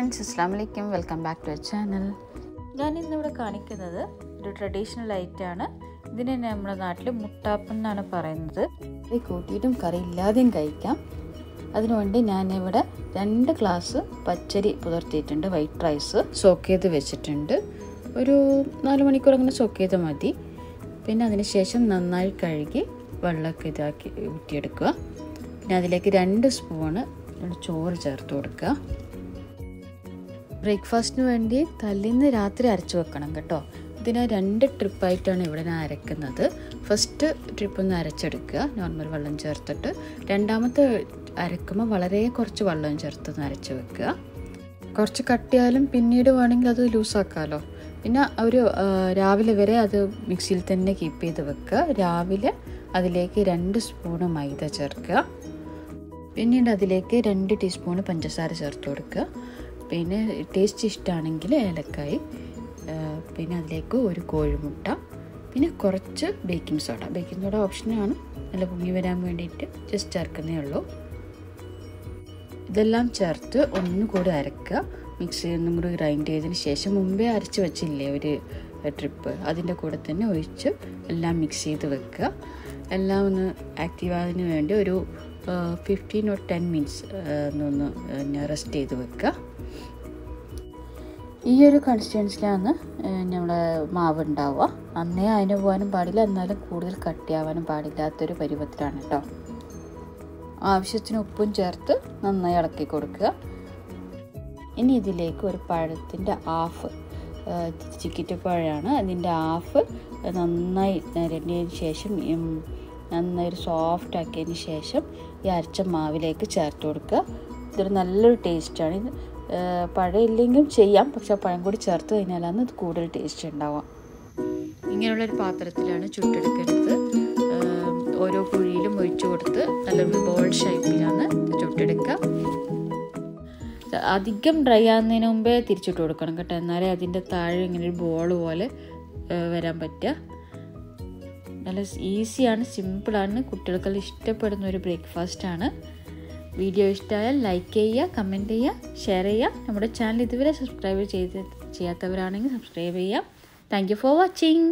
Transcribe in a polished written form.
Friends, അസ്സലാമു അലൈക്കും. Welcome back to our channel. ഞാൻ ഇന്നിവിടെ കാണിക്കുന്നത് ഒരു ട്രഡീഷണൽ ഐറ്റമാണ്. ഇതിനെ നമ്മുടെ നാട്ടിൽ മുട്ടാപ്പം എന്നാണ് പറയുന്നത്. ഇത് കൂട്ടിയിട്ടും കറി ഇല്ലാതെയും കഴിക്കാം. അതിനുവേണ്ടി ഞാനിവിടെ 2 ഗ്ലാസ് പച്ചരി പുതിർത്തിയിട്ടുണ്ട്. വൈറ്റ് റൈസ് സോക്ക് ചെയ്ത് വെച്ചിട്ടുണ്ട്. ഒരു 4 മണിക്കൂർ അങ്ങനെ സോക്ക് ചെയ്ത് മതി. പിന്നെ അതിന് ശേഷം നന്നായി കഴുകി വെള്ളമൊക്കെ ഇതാക്കി ഊറ്റിയെടുക്കുക. പിന്നെ അതിലേക്ക് 2 സ്പൂണ് ചോറ് ചേർത്ത് കൊടുക്കുക. ബ്രേക്ക്ഫാസ്റ്റിന് വേണ്ടി തലേന്ന് രാത്രി അരച്ച് വെക്കണം കേട്ടോ. ഇതിനെ 2 ട്രിപ്പായിട്ടാണ് ഇവിടെ ഞാൻ അരക്കുന്നത്. ഫസ്റ്റ് ട്രിപ്പ് ഒന്ന് അരച്ചെടുക്കുക, നോർമൽ വെള്ളം ചേർത്തിട്ട്. രണ്ടാമത്തെ അരക്കുമ്പോൾ വളരെ കുറച്ച് വെള്ളം ചേർത്ത് അരച്ച് വെക്കുക. കുറച്ച് കട്ടിയാലും പിന്നീട് വേണമെങ്കിൽ അത് ലൂസാക്കാമല്ലോ. പിന്നെ ഒരു രാവിലെ വരെ അത് മിക്സിയിൽ തന്നെ കീപ്പ് ചെയ്ത് വെക്കുക. രാവിലെ അതിലേക്ക് 2 സ്പൂണ് മൈദ ചേർക്കുക. പിന്നീട് അതിലേക്ക് 2 ടീസ്പൂണ് പഞ്ചസാര ചേർത്ത് കൊടുക്കുക. പിന്നെ ടേസ്റ്റ് ഇഷ്ടമാണെങ്കിൽ ഏലക്കായ്, പിന്നെ അതിലേക്ക് ഒരു കോഴിമുട്ട, പിന്നെ കുറച്ച് ബേക്കിംഗ് സോഡ ഓപ്ഷനാണ്. നല്ല പൊങ്ങി വരാൻ വേണ്ടിയിട്ട് ജസ്റ്റ് ചേർക്കുന്നേ ഉള്ളൂ. ഇതെല്ലാം ചേർത്ത് ഒന്നുകൂടി അരക്കുക. മിക്സി ഒന്നും കൂടി ഗ്രൈൻഡ് ചെയ്തതിന് ശേഷം മുമ്പേ അരച്ച് വെച്ചില്ലേ ഒരു ട്രിപ്പ്, അതിൻ്റെ കൂടെ തന്നെ ഒഴിച്ച് എല്ലാം മിക്സ് ചെയ്ത് വെക്കുക. എല്ലാം ഒന്ന് ആക്റ്റീവ് ആയതിന് വേണ്ടി ഒരു 15 or 10 മിനിറ്റ്സ് ഒന്ന് റെസ്റ്റ് ചെയ്ത് വെക്കുക. ഈ ഒരു കൺസിസ്റ്റൻസിലാണ് നമ്മുടെ മാവ് ഉണ്ടാവുക. നന്നേ അതിന് പോകാനും പാടില്ല, എന്നാലും കൂടുതൽ കട്ടിയാവാനും പാടില്ലാത്തൊരു പരുവത്തിലാണ് കേട്ടോ. ആവശ്യത്തിന് ഉപ്പും ചേർത്ത് നന്നായി ഇളക്കി കൊടുക്കുക. ഇനി ഇതിലേക്ക് ഒരു പഴത്തിൻ്റെ ഹാഫ്, ചിക്കിറ്റപ്പഴമാണ്, അതിൻ്റെ ഹാഫ് നന്നായി നിരണ്ടിയതിന് ശേഷം നന്നായി ഒരു സോഫ്റ്റ് ആക്കിയതിന് ശേഷം ഈ അരച്ച മാവിലേക്ക് ചേർത്ത് കൊടുക്കുക. ഇതൊരു നല്ലൊരു ടേസ്റ്റാണ്. ഇത് പഴം ഇല്ലെങ്കിലും ചെയ്യാം, പക്ഷെ പഴം കൂടി ചേർത്ത് കഴിഞ്ഞാലാണ് ഇത് കൂടുതൽ ടേസ്റ്റ് ഉണ്ടാവുക. ഇങ്ങനെയുള്ളൊരു പാത്രത്തിലാണ് ചുട്ടെടുക്കേണ്ടത്. ഓരോ കുഴിയിലും ഒഴിച്ചു കൊടുത്ത് നല്ലൊരു ബോൾ ഷേപ്പിലാണ് ചുട്ടെടുക്കുക. അധികം ഡ്രൈ ആകുന്നതിന് മുമ്പേ തിരിച്ചിട്ട് കൊടുക്കണം കേട്ടോ, എന്നാലേ അതിൻ്റെ താഴെ ഇങ്ങനെ ഒരു ബോൾ പോലെ വരാൻ പറ്റുക. നല്ല ഈസിയാണ്, സിമ്പിളാണ്, കുട്ടികൾക്കെല്ലാം ഇഷ്ടപ്പെടുന്ന ഒരു ബ്രേക്ക്ഫാസ്റ്റാണ്. വീഡിയോ ഇഷ്ടമായാൽ ലൈക്ക് ചെയ്യുക, കമൻറ്റ് ചെയ്യുക, ഷെയർ ചെയ്യുക. നമ്മുടെ ചാനൽ ഇതുവരെ സബ്സ്ക്രൈബ് ചെയ്യാത്തവരാണെങ്കിൽ സബ്സ്ക്രൈബ് ചെയ്യുക. Thank you for watching.